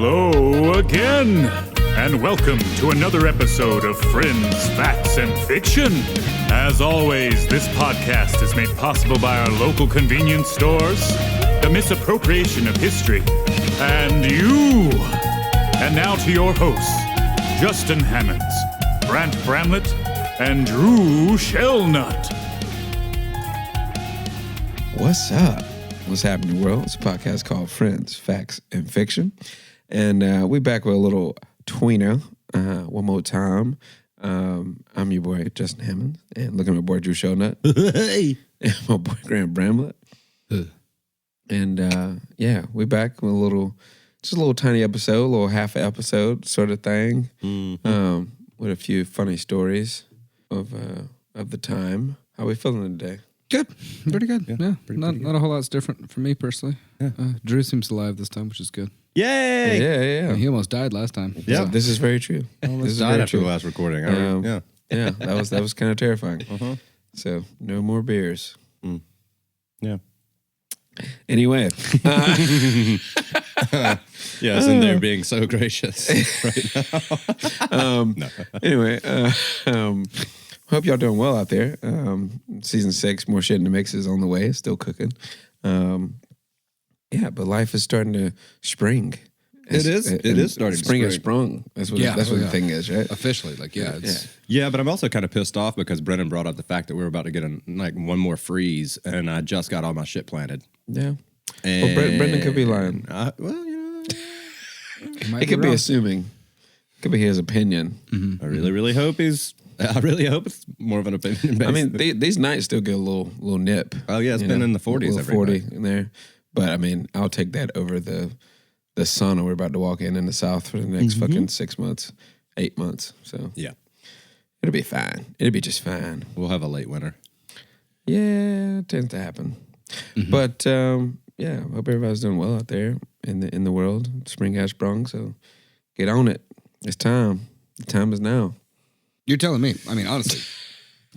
Hello again, and welcome to another episode of Friends, Facts, and Fiction. As always, this podcast is made possible by our local convenience stores, the misappropriation of history, and you. And now to your hosts, Justin Hammonds, Brant Bramlett, and Drew Shellnut. What's up? What's happening, world? It's a podcast called Friends, Facts, and Fiction. And we're back with a little tweener one more time. I'm your boy, Justin Hammond, and looking at my boy, Drew Shellnut. Hey. And my boy, Grant Bramlett. And yeah, we're back with just a little tiny episode, a little half episode sort of thing, with a few funny stories of the time. How we feeling today? Good. Pretty good. Yeah. Not a whole lot's different for me personally. Yeah. Drew seems alive this time, which is good. Yay! Yeah. He almost died last time. Yeah, this is very true. Almost died after the last recording. Yeah, that was kind of terrifying. So no more beers. Yeah. Anyway, yes, and they're being so gracious right now. Anyway, hope y'all doing well out there. Season 6, more shit in the mix is on the way. It's still cooking. Yeah, but life is starting to spring. It is starting to spring. spring. Has sprung. That's what the thing is, right? Officially, Yeah, but I'm also kind of pissed off because Brennan brought up the fact that we were about to get one more freeze, and I just got all my shit planted. Yeah. And Well, Brendan could be lying. He could be assuming. Could be his opinion. I really hope it's more of an opinion. I mean, these nights still get a little nip. Oh yeah, it's been in the 40s every 40 night. in there. But I mean, I'll take that over the sauna we're about to walk in the South for the next fucking 6 months, 8 months. So Yeah, it'll be fine. It'll be just fine. we'll have a late winter. Yeah, it tends to happen. But yeah, hope everybody's doing well out there in the world. Spring has sprung, so get on it. It's time. The time is now. You're telling me. I mean, honestly,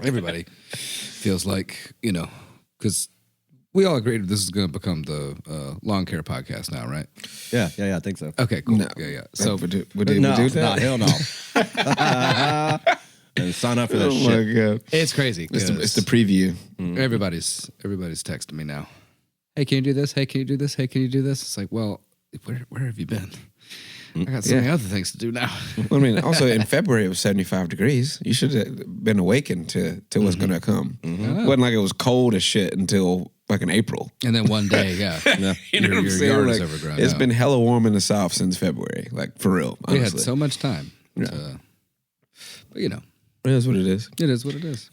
everybody feels like, because we all agreed this is going to become the lawn care podcast now, right? Yeah, I think so. Okay, cool. No. Yeah. So we do that? No, hell no. And sign up for that shit. My God. It's crazy. It's the preview. Everybody's texting me now. Hey, can you do this? Hey, can you do this? Hey, can you do this? It's like, well, where have you been? I got so many other things to do now. Well, I mean, also in February it was 75 degrees. You should have been awakened to what's going to come. It wasn't like it was cold as shit until fucking April. And then one day, yeah. You know what I'm your saying? yard Like, is overgrown. it's been hella warm in the South since February. Like, for real, We honestly. had so much time. Yeah. But, It is what it is. it is what it is.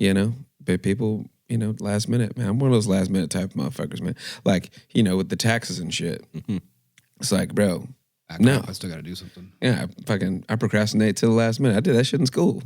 But people, last minute, man. I'm one of those last minute type of motherfuckers, man. Like, with the taxes and shit. It's like, bro, no. I still got to do something. Yeah, I procrastinate till the last minute. I did that shit in school.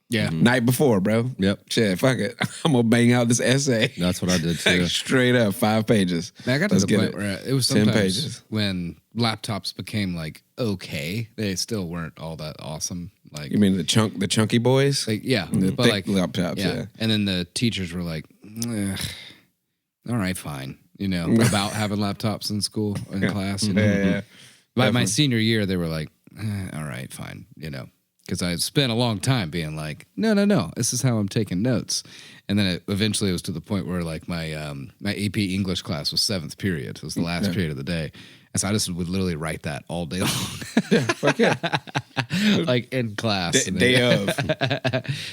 Yeah. Night before, bro. Yep. Shit, fuck it. I'm going to bang out this essay. That's what I did too. Like, straight up, 5 pages. Man, I got to the point where it was 10 sometimes pages. when laptops became like okay, they still weren't all that awesome. Like, You mean the chunky boys? like yeah, the but thick like laptops, yeah. And then the teachers were like, "Ugh, all right, fine, about having laptops in school in class. Yeah. By my senior year, they were like, all right, fine, because I had spent a long time being like, no, this is how I'm taking notes. And then eventually it was to the point where like my AP English class was 7th period. It was the last period of the day. And so I just would literally write that all day long. Fuck yeah. Like in class. Day of.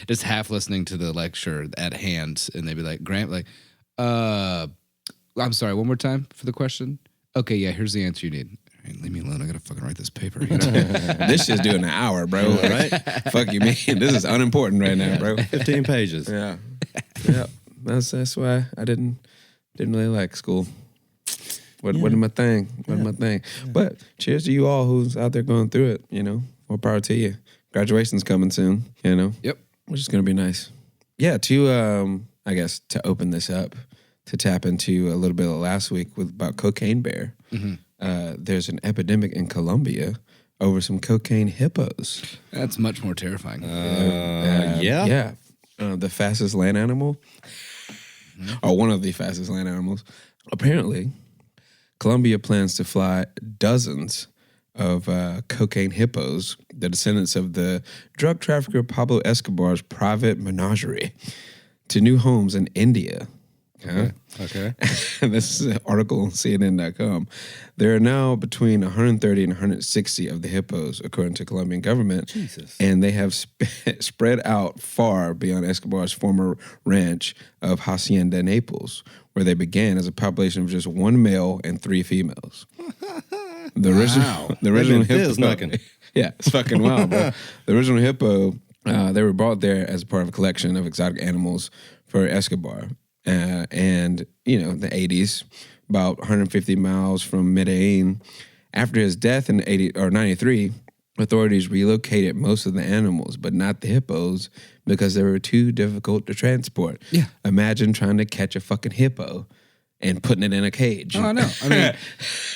Just half listening to the lecture at hand. And they'd be like, Grant, like, I'm sorry, one more time for the question. Okay, yeah, here's the answer you need. All right, leave me alone. I gotta fucking write this paper. This shit's doing an hour, bro. Right? Fuck you, man. This is unimportant right now, bro. 15 pages. Yeah. That's why I didn't really like school. Wasn't my thing. Wasn't my thing. But cheers to you all who's out there going through it. More power to you. Graduation's coming soon. Yep. Which is gonna be nice. Yeah. To I guess to open this up, to tap into a little bit of last week about Cocaine Bear. There's an epidemic in Colombia over some cocaine hippos. That's much more terrifying. Yeah. The fastest land animal, or one of the fastest land animals. Apparently, Colombia plans to fly dozens of cocaine hippos, the descendants of the drug trafficker Pablo Escobar's private menagerie, to new homes in India. Okay. This is an article on CNN.com. There are now between 130 and 160 of the hippos, according to Colombian government. Jesus. And they have spread out far beyond Escobar's former ranch of Hacienda Naples, where they began as a population of just one male and 3 females. The original hippo. Yeah, it's fucking wild, bro. The original hippo, they were brought there as part of a collection of exotic animals for Escobar. And, you know, the 80s, about 150 miles from Medellin. After his death in 93, authorities relocated most of the animals, but not the hippos, because they were too difficult to transport. Yeah. Imagine trying to catch a fucking hippo and putting it in a cage. Oh, I know. I mean,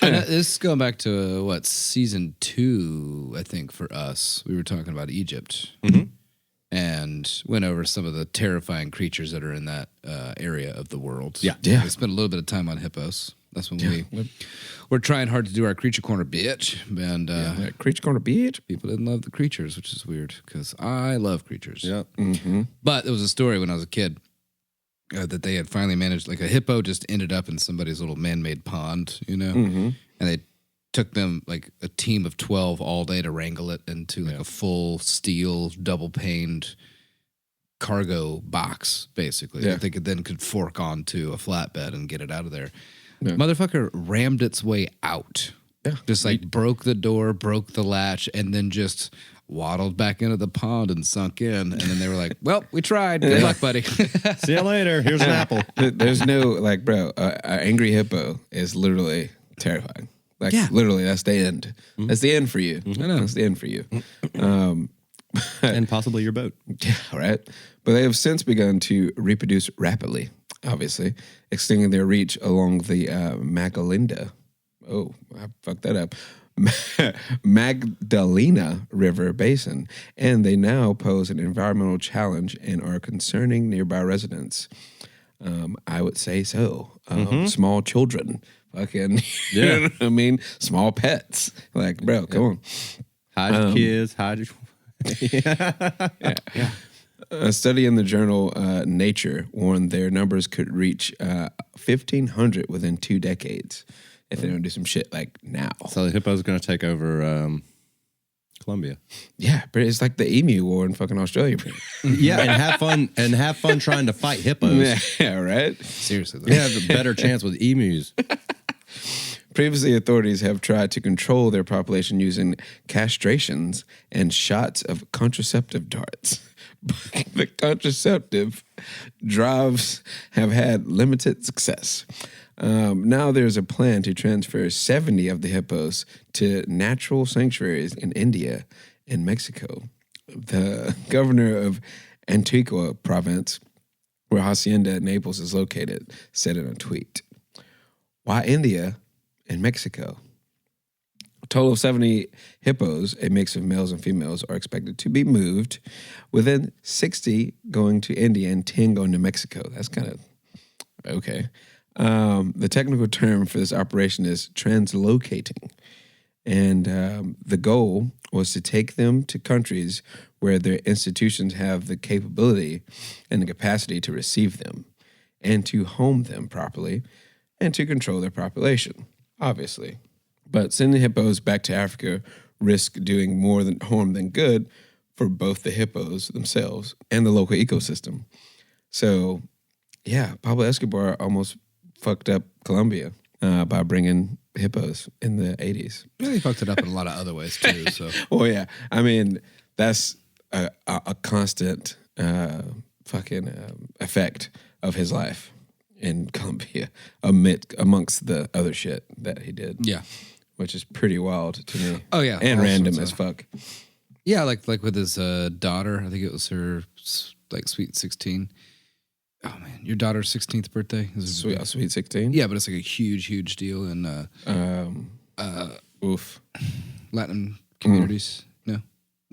this is going back to, season 2, I think, for us. We were talking about Egypt. Mm-hmm. And went over some of the terrifying creatures that are in that area of the world. Yeah. We spent a little bit of time on hippos. That's when we're trying hard to do our creature corner, bitch. And Creature corner, bitch. people didn't love the creatures, which is weird because I love creatures. Yeah. Mm-hmm. But there was a story when I was a kid that they had finally managed, like a hippo just ended up in somebody's little man-made pond, you know? Mm-hmm. And they took them like a team of 12 all day to wrangle it into like a full steel double paned cargo box, basically. Yeah. That they could fork onto a flatbed and get it out of there. Yeah. Motherfucker rammed its way out. Yeah. Just like broke the door, broke the latch, and then just waddled back into the pond and sunk in. And then they were like, well, we tried. Good luck, buddy. See you later. Here's an apple. There's no, like, bro, an angry hippo is literally terrifying. Like, literally, that's the end. Mm-hmm. That's the end for you. Mm-hmm. I know. That's the end for you. And possibly your boat. Yeah, right. But they have since begun to reproduce rapidly, obviously, extending their reach along the Magdalena. Oh, I fucked that up. Magdalena River Basin. And they now pose an environmental challenge and are concerning nearby residents. I would say so. Small children. Fucking, you know what I mean? Small pets. Like, bro, come on. Hide your kids, hide your... Yeah. A study in the journal Nature warned their numbers could reach 1,500 within 2 decades if they don't do some shit like now. So the hippo's going to take over Colombia. Yeah, but it's like the emu war in fucking Australia. Yeah, and have fun trying to fight hippos. Yeah, right? Seriously, though. You have a better chance with emus. Previously, authorities have tried to control their population using castrations and shots of contraceptive darts. But the contraceptive drives have had limited success. Now there's a plan to transfer 70 of the hippos to natural sanctuaries in India and Mexico. The governor of Antigua province, where Hacienda Naples is located, said in a tweet, "Why India and Mexico? A total of 70 hippos, a mix of males and females, are expected to be moved, within 60 going to India and 10 going to Mexico." That's kind of okay. The technical term for this operation is translocating. And the goal was to take them to countries where their institutions have the capability and the capacity to receive them and to home them properly and to control their population, obviously. But sending hippos back to Africa risk doing more than harm than good for both the hippos themselves and the local ecosystem. So, yeah, Pablo Escobar almost fucked up Colombia by bringing hippos in the 80s. Yeah, he fucked it up in a lot of other ways, too. So. Well, yeah. I mean, that's a constant effect of his life in Colombia amongst the other shit that he did. Yeah. Which is pretty wild to me. Oh, yeah. And All random sorts as fuck. Yeah, like with his daughter. I think it was her, like, sweet 16. Oh, man. Your daughter's 16th birthday? Sweet 16? Yeah, but it's like a huge, huge deal in Latin communities. No?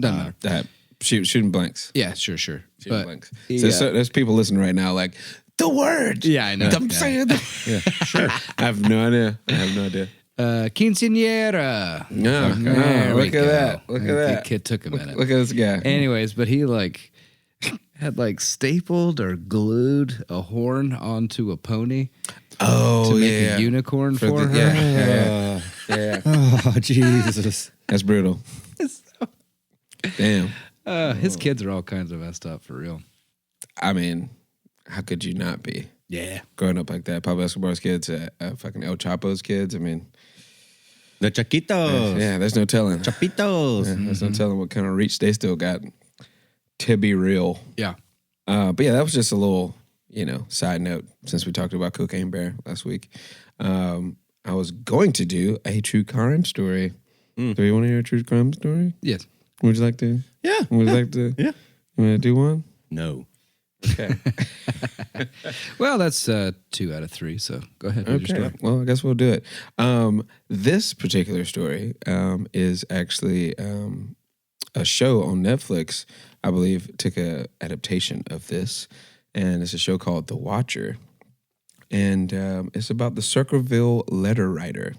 Doesn't matter. Shooting blanks. Yeah, sure. Shooting But blanks. So there's people listening right now like, the word. Yeah, I know. I'm saying the Yeah, sure. I have no idea. Quinceañera. No, There we look at go. that. Look at that. It took a minute. Look at this guy. Anyways, but he like had like stapled or glued a horn onto a pony Oh, to make yeah. a unicorn for her. Yeah. Oh, Jesus. That's brutal. Damn. His kids are all kinds of messed up for real. I mean, how could you not be? Yeah. Growing up like that. Pablo Escobar's kids, fucking El Chapo's kids. I mean, The Chaquitos. yeah, there's no telling. Chapitos. Yeah, there's no telling what kind of reach they still got, to be real. Yeah. But yeah, that was just a little, side note since we talked about Cocaine Bear last week. I was going to do a true crime story. Do you want to hear a true crime story? Yes. Would you like to? Yeah. Would you like to? Yeah. You want to do one? No. Okay. Well, that's 2 out of 3. So go ahead. With your Okay. story. Well, I guess we'll do it. This particular story is actually a show on Netflix. I believe took a adaptation of this, and it's a show called The Watcher, and it's about the Circleville letter writer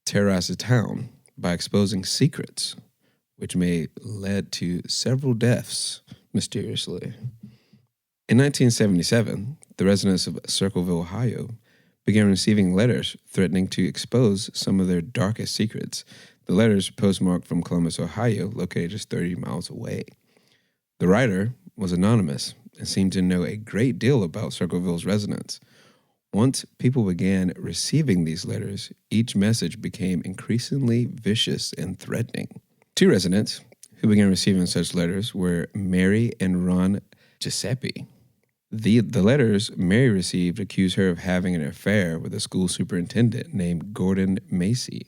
terrorized the town by exposing secrets, which may led to several deaths mysteriously. In 1977, the residents of Circleville, Ohio, began receiving letters threatening to expose some of their darkest secrets. The letters postmarked from Columbus, Ohio, located just 30 miles away. The writer was anonymous and seemed to know a great deal about Circleville's residents. Once people began receiving these letters, each message became increasingly vicious and threatening. 2 residents who began receiving such letters were Mary and Ron Giuseppe. The letters Mary received accused her of having an affair with a school superintendent named Gordon Macy.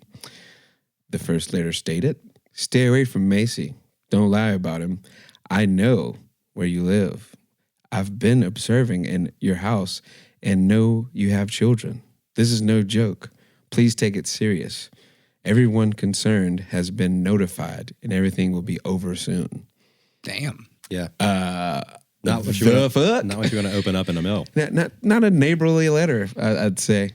The first letter stated, "Stay away from Macy. Don't lie about him. I know where you live. I've been observing in your house and know you have children. This is no joke. Please take it serious. Everyone concerned has been notified and everything will be over soon." Damn. Yeah. Not what you want to open up in the mail. Not a neighborly letter, I'd say.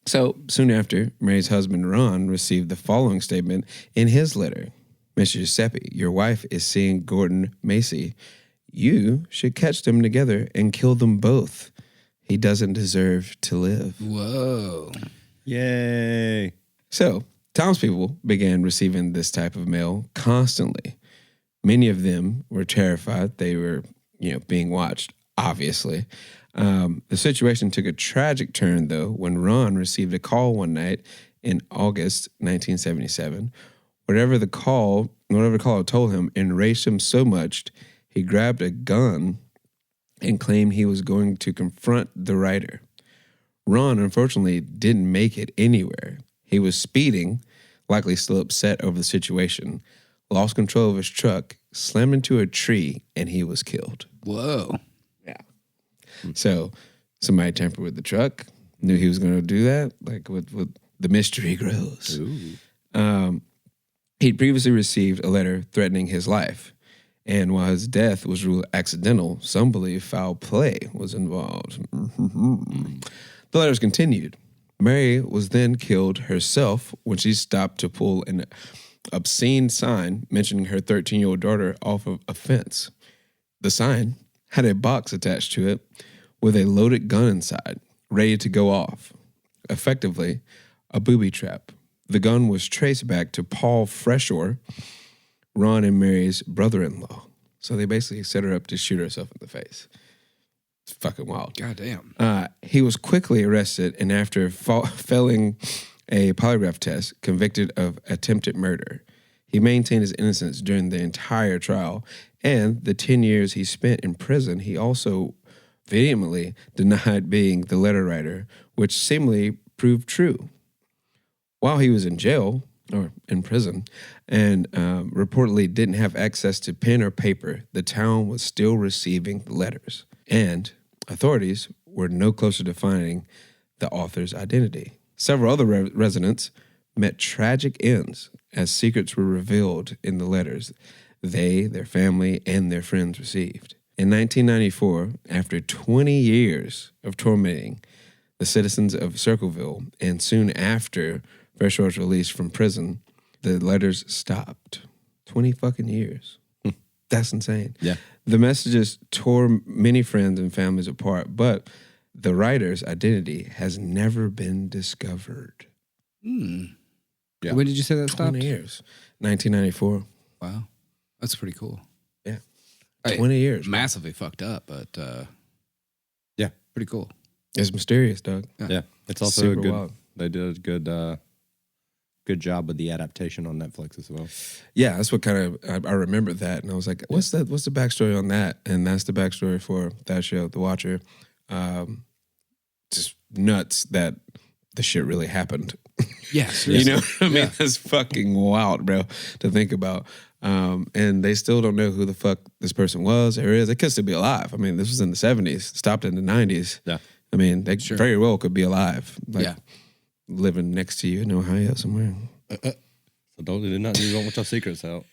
So soon after, Mary's husband Ron received the following statement in his letter: "Mr. Giuseppe, your wife is seeing Gordon Macy. You should catch them together and kill them both. He doesn't deserve to live." Whoa. Yay. So townspeople began receiving this type of mail constantly. Many of them were terrified. They were, being watched, obviously. The situation took a tragic turn, though, when Ron received a call one night in August 1977. Whatever the caller told him enraged him so much, he grabbed a gun and claimed he was going to confront the writer. Ron, unfortunately, didn't make it anywhere. He was speeding, likely still upset over the situation, lost control of his truck, slammed into a tree, and he was killed. Whoa. Yeah. So somebody tampered with the truck, knew he was going to do that, like with the mystery grows. He'd previously received a letter threatening his life, and while his death was ruled accidental, some believe foul play was involved. The letters continued. Mary was then killed herself when she stopped to pull an obscene sign mentioning her 13-year-old daughter off of a fence. The sign had a box attached to it with a loaded gun inside, ready to go off. Effectively, a booby trap. The gun was traced back to Paul Freshore, Ron and Mary's brother-in-law. So they basically set her up to shoot herself in the face. It's fucking wild. Goddamn. He was quickly arrested and after failing a polygraph test, convicted of attempted murder. He maintained his innocence during the entire trial, and the 10 years he spent in prison, he also vehemently denied being the letter writer, which seemingly proved true. While he was in jail, or in prison, and reportedly didn't have access to pen or paper, the town was still receiving letters, and authorities were no closer to finding the author's identity. Several other residents met tragic ends as secrets were revealed in the letters they, their family, and their friends received. In 1994, after 20 years of tormenting, the citizens of Circleville, and soon after Freshwater's release from prison, the letters stopped. 20 fucking years. That's insane. Yeah. The messages tore many friends and families apart, but the writer's identity has never been discovered. Yeah. When did you say that stopped? 20 years. 1994. Wow. That's pretty cool. Yeah. Hey, 20 years. Massively fucked up, but Yeah. pretty cool. It's mysterious, Doug. Yeah. It's also Super a good. wild. They did a good job with the adaptation on Netflix as well. Yeah, that's what kind of I remember that, and I was like, "What's that? What's the backstory on that?" And that's the backstory for that show, The Watcher. Just nuts that the shit really happened. Yes. You know what I mean? That's fucking wild, bro, to think about. And they still don't know who the fuck this person was or is. They could still be alive. I mean, this was in the 70s, stopped in the 90s. Yeah. I mean, they very well could be alive. Like, Yeah. living next to you in Ohio somewhere. So don't want your secrets out.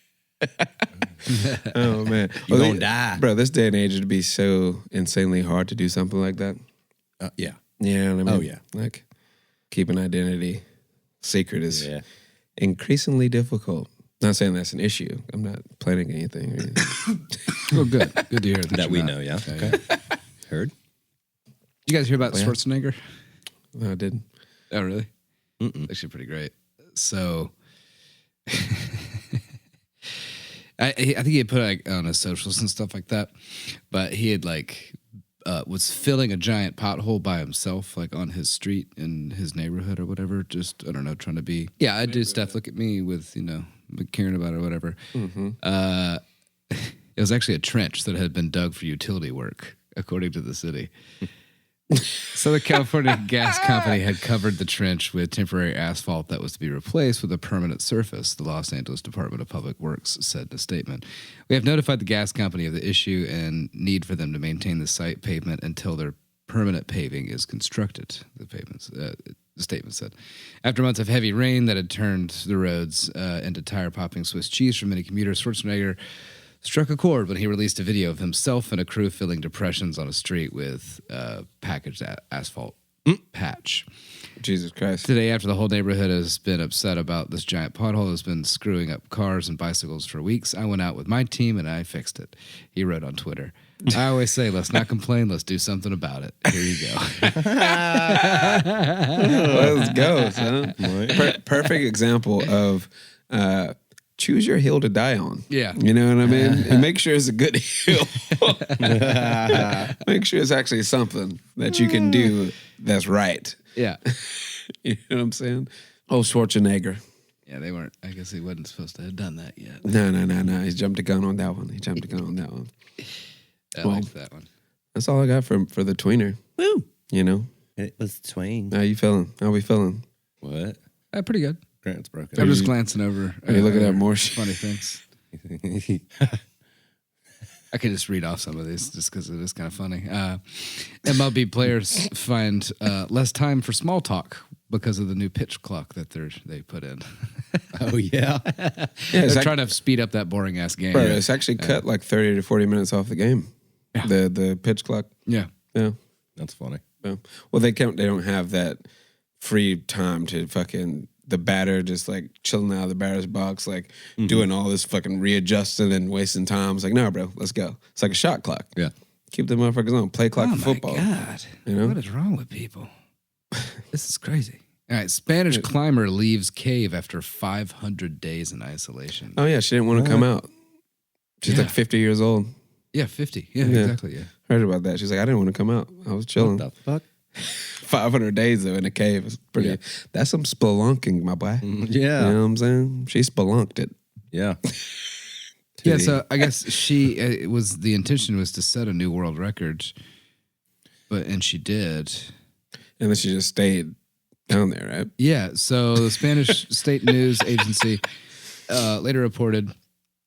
Oh, man. You gonna die. Bro, this day and age, it'd be so insanely hard to do something like that. Yeah. You know what I mean? Oh, yeah. Like, keep an identity secret is Yeah. increasingly difficult. Not saying that's an issue. I'm not planning anything. Or anything. Well, good. Good to hear That we you're know. not. Yeah. Okay. Okay. Heard. You guys hear about yeah. Schwarzenegger? No, I didn't. Oh, really? Actually, pretty great. So, I think he had put like on his socials and stuff like that, but he had like was filling a giant pothole by himself, like on his street in his neighborhood or whatever. Just I don't know, trying to be I do stuff. Look at me with caring about it or whatever. It was actually a trench that had been dug for utility work, according to the city. Southern California Gas Company had covered the trench with temporary asphalt that was to be replaced with a permanent surface, the Los Angeles Department of Public Works said in a statement. We have notified the gas company of the issue and need for them to maintain the site pavement until their permanent paving is constructed, the statement said. After months of heavy rain that had turned the roads into tire-popping Swiss cheese for many commuters, Schwarzenegger struck a chord when he released a video of himself and a crew filling depressions on a street with packaged asphalt patch. Jesus Christ. Today, after the whole neighborhood has been upset about this giant pothole that's been screwing up cars and bicycles for weeks, I went out with my team and I fixed it. He wrote on Twitter. I always say, let's not complain, let's do something about it. Here you go. Let's go, son. Perfect example of choose your hill to die on. Yeah. You know what I mean? And make sure it's a good hill. Make sure it's actually something that you can do that's right. Yeah. You know what I'm saying? Oh, Schwarzenegger. Yeah, they weren't. I guess he wasn't supposed to have done that yet. No. He jumped the gun on that one. I liked that one. That's all I got for the tweener. Woo. You know? It was Twain. How you feeling? How we feeling? What? Pretty good. Grant's broken. I'm just glancing over. Are you looking at more shit? funny things? I could just read off some of these just because it is kind of funny. MLB players find less time for small talk because of the new pitch clock that they put in. Oh yeah. They're trying to speed up that boring ass game. Bro, it's actually cut like 30 to 40 minutes off the game. Yeah. The pitch clock. Yeah. Yeah. That's funny. Yeah. Well, they don't have that free time to fucking the batter just like chilling out of the batter's box, like doing all this fucking readjusting and wasting time. It's like, no, bro, let's go. It's like a shot clock. Yeah. Keep the motherfuckers on. Play clock for football. Oh my God. You know? What is wrong with people? This is crazy. All right. Spanish climber leaves cave after 500 days in isolation. Oh, yeah. She didn't want to come out. She's like 50 years old. Yeah, 50. Yeah, exactly. Yeah. Heard about that. She's like, I didn't want to come out. I was chilling. What the fuck? 500 days though in a cave is pretty. Yeah. That's some spelunking, my boy. Yeah. You know what I'm saying? She spelunked it. Yeah. Yeah, so I guess the intention was to set a new world record, and she did. And then she just stayed down there, right? Yeah, so the Spanish state news agency later reported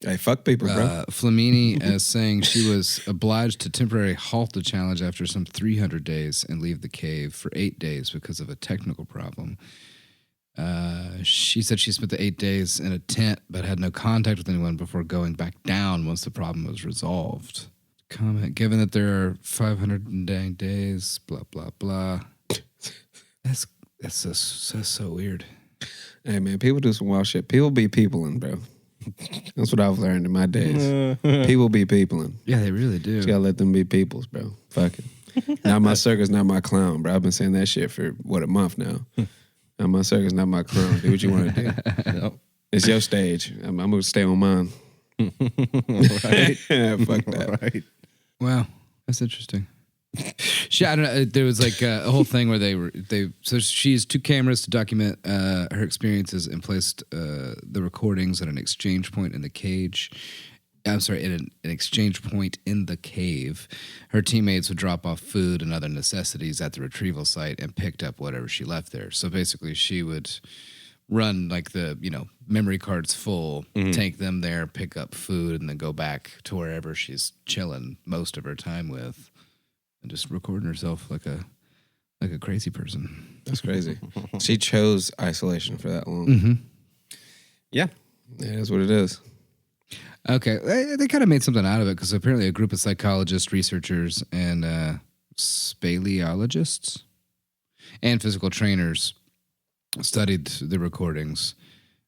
Hey, fuck people, bro. Flamini as saying she was obliged to temporarily halt the challenge after some 300 days and leave the cave for 8 days because of a technical problem. She said she spent the 8 days in a tent but had no contact with anyone before going back down once the problem was resolved. Comment, given that there are 500 days, blah, blah, blah. That's so weird. Hey, man, people do some wild shit. People be peopling, bro. That's what I've learned in my days. People be peopling. Yeah, they really do. You gotta let them be peoples, bro. Fuck it. Not my circus, not my clown, bro. I've been saying that shit for, a month now. Not my circus, not my clown. Do what you want to do. Yep. It's your stage. I'm going to stay on mine. Right. Fuck that. Right. Wow, that's interesting. I don't know. There was like a whole thing where so she used 2 cameras to document her experiences and placed the recordings at an exchange point in the cage. I'm sorry, at an exchange point in the cave. Her teammates would drop off food and other necessities at the retrieval site and picked up whatever she left there. So basically, she would run like the memory cards full, take them there, pick up food, and then go back to wherever she's chilling most of her time with. And just recording herself like a crazy person. That's crazy. She chose isolation for that long. Mm-hmm. Yeah. Yeah, that's what it is. Okay, they kind of made something out of it because apparently a group of psychologists, researchers, and speleologists and physical trainers studied the recordings,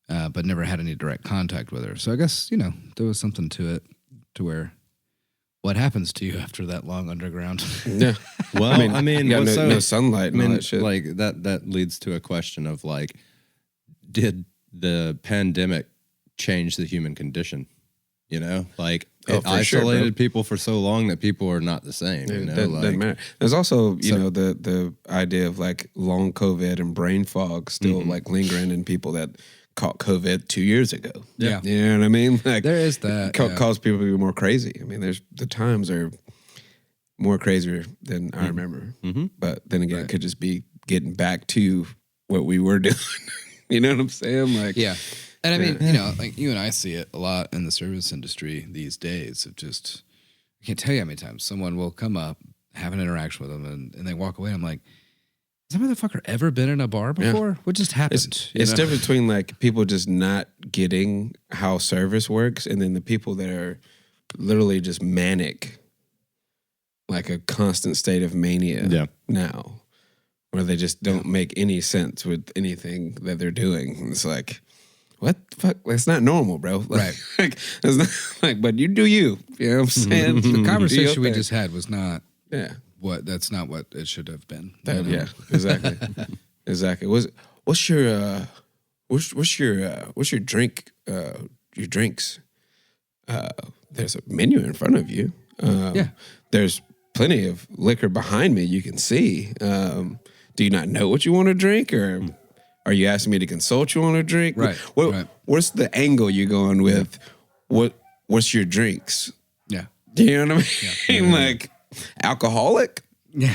but never had any direct contact with her. So I guess, there was something to it, to where what happens to you after that long underground? Yeah. Well, I mean, you got what's no sunlight and all that shit. like that leads to a question of like, did the pandemic change the human condition? Like it isolated people for so long that people are not the same. Doesn't matter. There's also, the idea of like long COVID and brain fog still like lingering in people that caught COVID 2 years ago. Yeah. You know what I mean? Like There is that. cause people to be more crazy. I mean, the times are more crazier than I remember. Mm-hmm. But then again, it could just be getting back to what we were doing. You know what I'm saying? Like, Yeah. And I mean, like you and I see it a lot in the service industry these days of just, I can't tell you how many times someone will come up, have an interaction with them, and they walk away. I'm like, has that motherfucker ever been in a bar before? Yeah. What just happened? It's different between like people just not getting how service works and then the people that are literally just manic, like a constant state of mania now, where they just don't make any sense with anything that they're doing. And it's like, what the fuck? That's not normal, bro. Right. Like, it's not like, but you do you. You know what I'm saying? The conversation we just had was not Yeah. that's not what it should have been. Yeah, exactly. Exactly. What's your drink? Your drinks. There's a menu in front of you. Yeah. There's plenty of liquor behind me. You can see. Do you not know what you want to drink, or are you asking me to consult you on a drink? Right. Right. What's the angle you're going with? What's your drinks? Yeah. Do you know what I mean? Like alcoholic.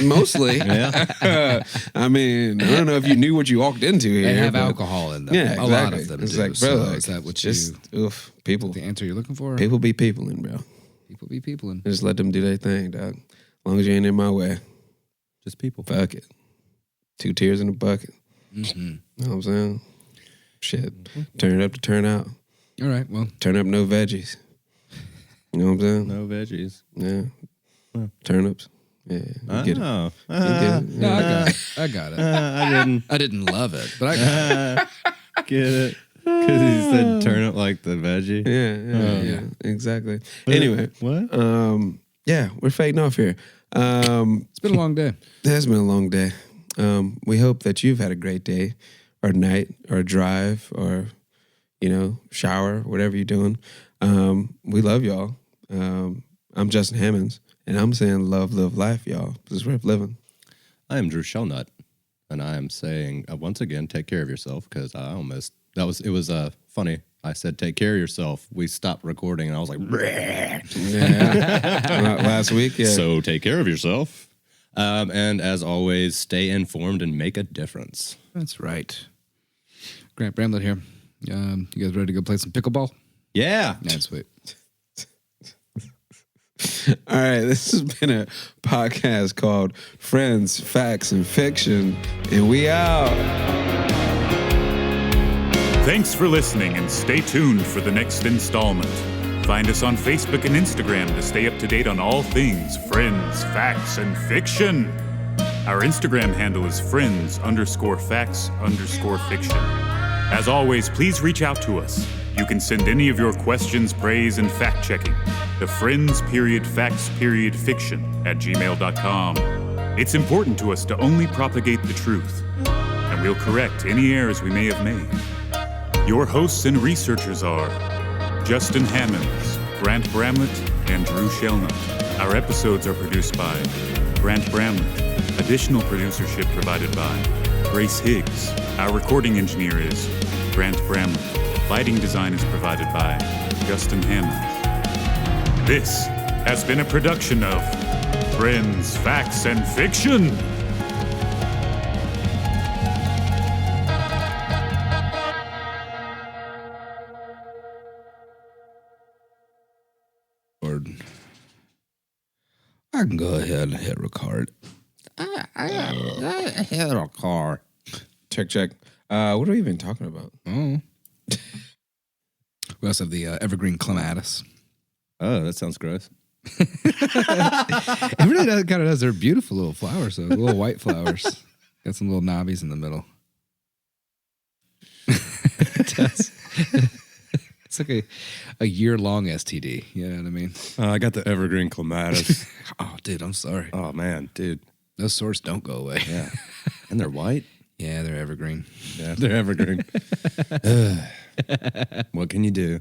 Mostly. I mean, I don't know if you knew what you walked into here. They have alcohol in them. Yeah, exactly. A lot of them it's do. like, bro, So like, is that what just, people. the answer you're looking for? People be peopling, bro. People be peopling. Just let them do their thing, dog. As long as you ain't in my way. Just people. Fuck it. 2 tears in a bucket. Mm-hmm. You know what I'm saying? Shit. Turn it up to turn out. All right, well. Turn up no veggies. You know what I'm saying? No veggies. Yeah. Turnips. Yeah. You get it. Oh. You get it. No, I got it. I didn't I didn't love it, but I got it. get it. Because he said turnip like the veggie. Yeah. Exactly. Anyway. What? Yeah, we're fading off here. It's been a long day. It has been a long day. We hope that you've had a great day or night or drive or, shower, whatever you're doing. We love y'all. I'm Justin Hammonds, and I'm saying love, live life, y'all. This is worth living. I am Drew Shellnut, and I am saying once again, take care of yourself, because it was funny. I said, take care of yourself. We stopped recording, and I was like, Yeah. Last week, yeah. So take care of yourself. And as always, stay informed and make a difference. That's right. Grant Bramlett here. You guys ready to go play some pickleball? Yeah. Yeah, sweet. All right, this has been a podcast called Friends, Facts, and Fiction, and we out. Thanks for listening, and stay tuned for the next installment. Find us on Facebook and Instagram to stay up to date on all things Friends, Facts, and Fiction. Our Instagram handle is friends_facts_fiction. As always, please reach out to us. You can send any of your questions, praise, and fact-checking to friends_facts_fiction@gmail.com. It's important to us to only propagate the truth, and we'll correct any errors we may have made. Your hosts and researchers are Justin Hammonds, Grant Bramlett, and Drew Shellnut. Our episodes are produced by Grant Bramlett. Additional producership provided by Grace Higgs. Our recording engineer is Grant Bramlett. Lighting design is provided by Justin Hammonds. This has been a production of Friends, Facts, and Fiction. I can go ahead and hit record. I hit a car. Check. What are we even talking about? Oh. We also have the evergreen clematis. Oh, that sounds gross. It really does, kind of does. They're beautiful little flowers, though. Little white flowers. Got some little knobbies in the middle. It does. It's like a year-long STD. You know what I mean? I got the evergreen clematis. Oh, dude, I'm sorry. Oh, man, dude. Those sores don't go away. Yeah. And they're white? Yeah, they're evergreen. Yeah, they're evergreen. What can you do?